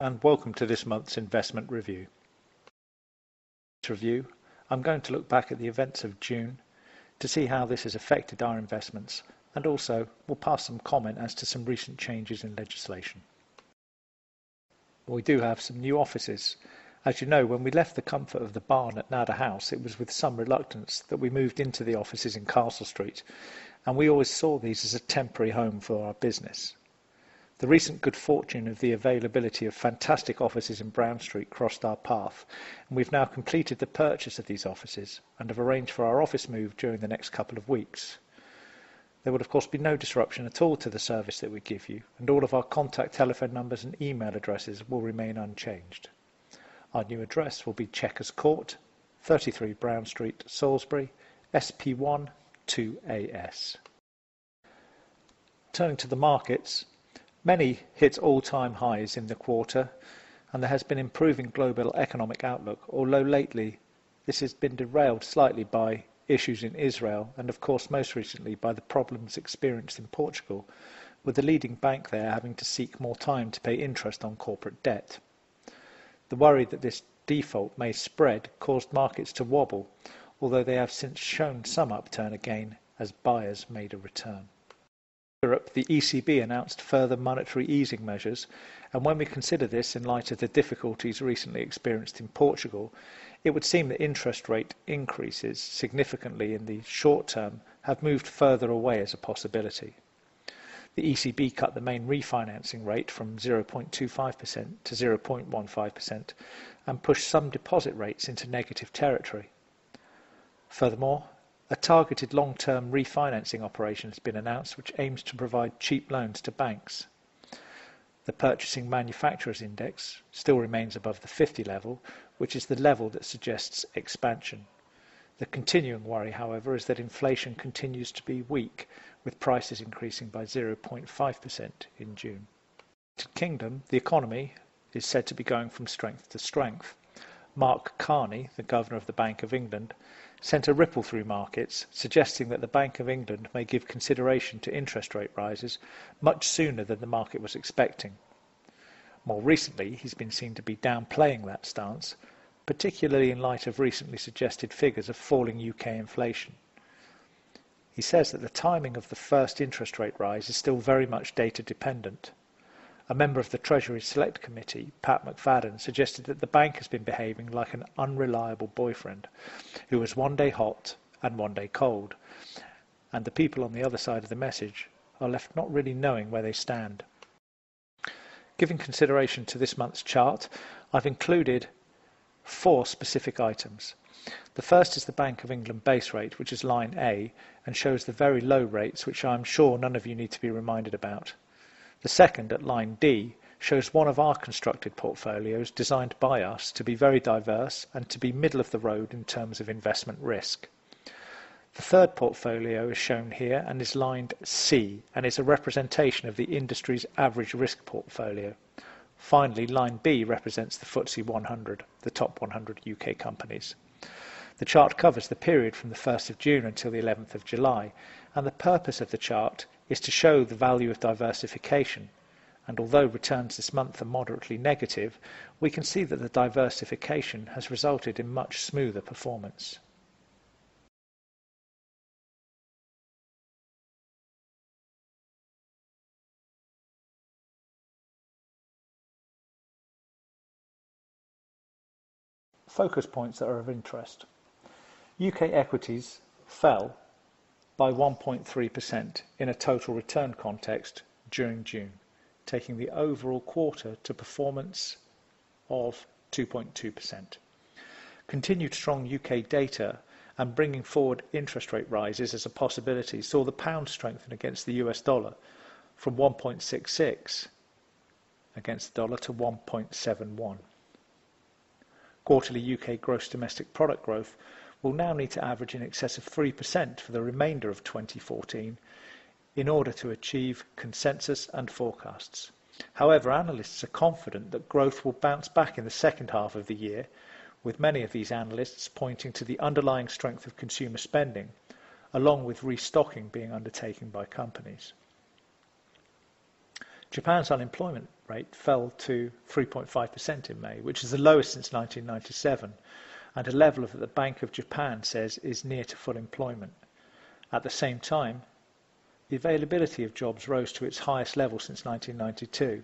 and welcome to this month's investment review. In this review, I'm going to look back at the events of June to see how this has affected our investments, and also we'll pass some comment as to some recent changes in legislation. We do have some new offices. As you know, when we left the comfort of the barn at Nada House, it was with some reluctance that we moved into the offices in Castle Street, and we always saw these as a temporary home for our business. The recent good fortune of the availability of fantastic offices in Brown Street crossed our path, and we've now completed the purchase of these offices and have arranged for our office move during the next couple of weeks. There would of course be no disruption at all to the service that we give you, and all of our contact telephone numbers and email addresses will remain unchanged. Our new address will be Chequers Court, 33 Brown Street, Salisbury, SP1 2AS. Turning to the markets, many hit all-time highs in the quarter, and there has been improving global economic outlook, although lately this has been derailed slightly by issues in Israel and of course most recently by the problems experienced in Portugal, with the leading bank there having to seek more time to pay interest on corporate debt. The worry that this default may spread caused markets to wobble, although they have since shown some upturn again as buyers made a return. In Europe, the ECB announced further monetary easing measures, and when we consider this in light of the difficulties recently experienced in Portugal, it would seem that interest rate increases significantly in the short term have moved further away as a possibility. The ECB cut the main refinancing rate from 0.25% to 0.15% and pushed some deposit rates into negative territory. Furthermore, a targeted long-term refinancing operation has been announced which aims to provide cheap loans to banks. The Purchasing Manufacturers Index still remains above the 50 level, which is the level that suggests expansion. The continuing worry, however, is that inflation continues to be weak, with prices increasing by 0.5% in June. In the United Kingdom, the economy is said to be going from strength to strength. Mark Carney, the Governor of the Bank of England, sent a ripple through markets, suggesting that the Bank of England may give consideration to interest rate rises much sooner than the market was expecting. More recently, he's been seen to be downplaying that stance, particularly in light of recently suggested figures of falling UK inflation. He says that the timing of the first interest rate rise is still very much data dependent. A member of the Treasury Select Committee, Pat McFadden, suggested that the bank has been behaving like an unreliable boyfriend who was one day hot and one day cold, and the people on the other side of the message are left not really knowing where they stand. Giving consideration to this month's chart, I've included 4 specific items. The first is the Bank of England base rate, which is line A, and shows the very low rates, which I'm sure none of you need to be reminded about. The second, at line D, shows one of our constructed portfolios designed by us to be very diverse and to be middle of the road in terms of investment risk. The third portfolio is shown here and is lined C and is a representation of the industry's average risk portfolio. Finally, line B represents the FTSE 100, the top 100 UK companies. The chart covers the period from the 1st of June until the 11th of July, and the purpose of the chart is to show the value of diversification. And although returns this month are moderately negative, we can see that the diversification has resulted in much smoother performance. Focus points that are of interest. UK equities fell by 1.3% in a total return context during June, taking the overall quarter to performance of 2.2%. Continued strong UK data and bringing forward interest rate rises as a possibility saw the pound strengthen against the US dollar from 1.66 against the dollar to 1.71. Quarterly UK gross domestic product growth will now need to average in excess of 3% for the remainder of 2014 in order to achieve consensus and forecasts. However, analysts are confident that growth will bounce back in the second half of the year, with many of these analysts pointing to the underlying strength of consumer spending, along with restocking being undertaken by companies. Japan's unemployment rate fell to 3.5% in May, which is the lowest since 1997, and a level that the Bank of Japan says is near to full employment. At the same time, the availability of jobs rose to its highest level since 1992,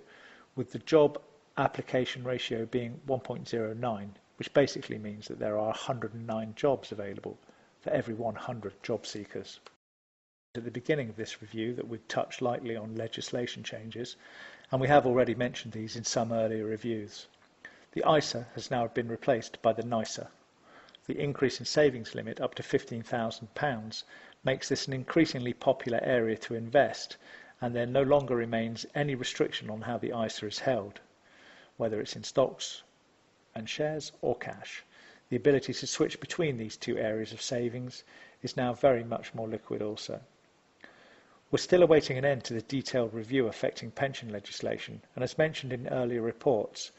with the job application ratio being 1.09, which basically means that there are 109 jobs available for every 100 job seekers. At the beginning of this review that we'd touch lightly on legislation changes, and we have already mentioned these in some earlier reviews. The ISA has now been replaced by the NISA. The increase in savings limit up to £15,000 makes this an increasingly popular area to invest, and there no longer remains any restriction on how the ISA is held, whether it's in stocks and shares or cash. The ability to switch between these two areas of savings is now very much more liquid also. We're still awaiting an end to the detailed review affecting pension legislation, and as mentioned in earlier reports,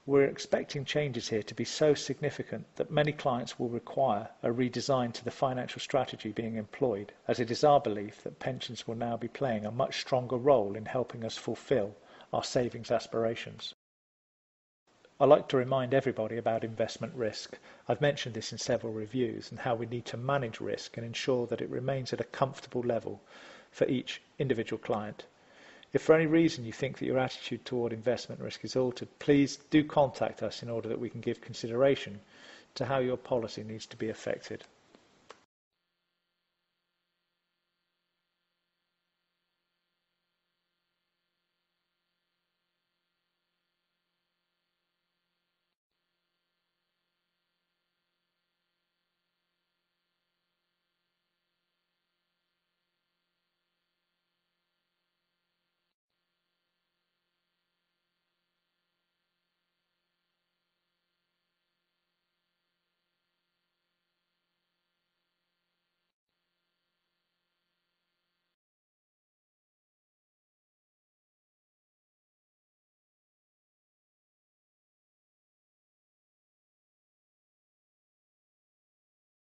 we're expecting changes here to be so significant that many clients will require a redesign to the financial strategy being employed, as it is our belief that pensions will now be playing a much stronger role in helping us fulfil our savings aspirations. I'd like to remind everybody about investment risk. I've mentioned this in several reviews and how we need to manage risk and ensure that it remains at a comfortable level for each individual client. If for any reason you think that your attitude toward investment risk is altered, please do contact us in order that we can give consideration to how your policy needs to be affected.